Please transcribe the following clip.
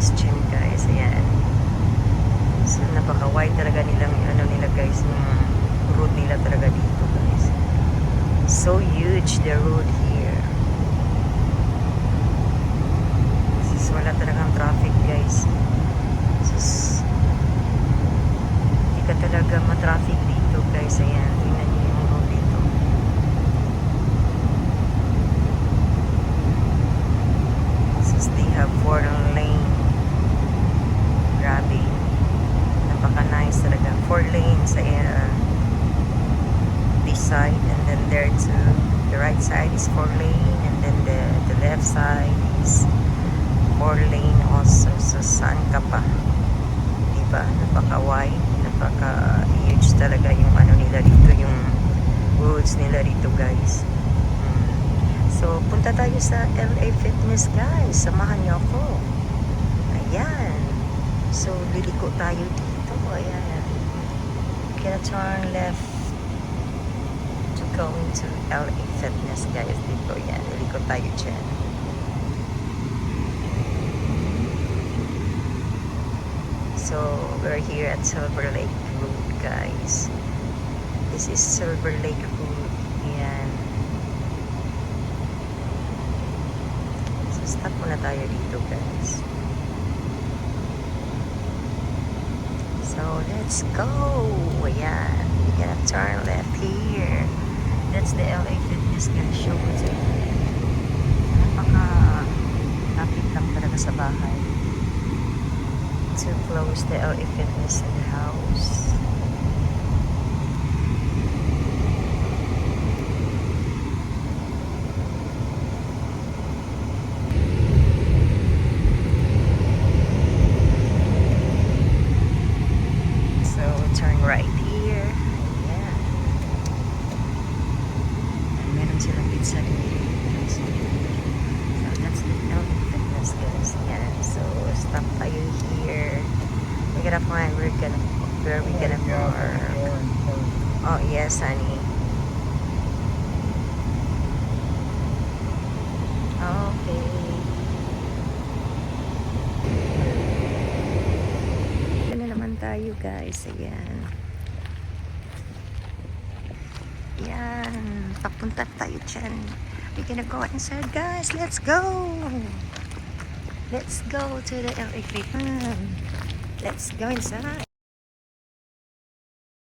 Fitness Gym guys. Ayan. So napaka-wide talaga nilang ano nila guys, yung road nila talaga dito guys. So huge the road here. Wala talagang traffic guys. Sus, hindi ka talaga matraffic dito guys. Ayan, tingnan niyo yung road dito. Sus, they have 4 lane. Grabe, napaka nice talaga. 4 lanes. Ayan, this side, and then there too, the right side is 4 lane, and then the left side is 4 lane also. So saan ka pa, diba? Napaka-wide, napaka-huge talaga yung ano nila dito, yung roads nila dito guys. So punta tayo sa LA Fitness guys, samahan niyo ako. Ayan, so liliko tayo dito. Ayan, gonna turn left to go into LA Fitness guys dito. Ayan, liliko tayo dyan. So, we're here at Silver Lake Road, guys. This is Silver Lake Road. Ayan. So, stop muna tayo dito, guys. So, let's go! Ayan. We're gonna turn left here. That's the LA Fitness, guys. Show ko sa inyo. Napaka-lapit lang talaga sa bahay. To close the LA Fitness in the house. So turn right here. Yeah. And meron silang pizza dito. So that's the LA Fitness guys. Yeah. So stop tayo here. We're gonna find where we gonna park. Oh yes, honey. Okay. Ito na naman tayo guys. Ayan. Ayan. Papunta tayo dyan. We're gonna go inside guys. Let's go. Let's go to the LA Fitness. Let's go inside.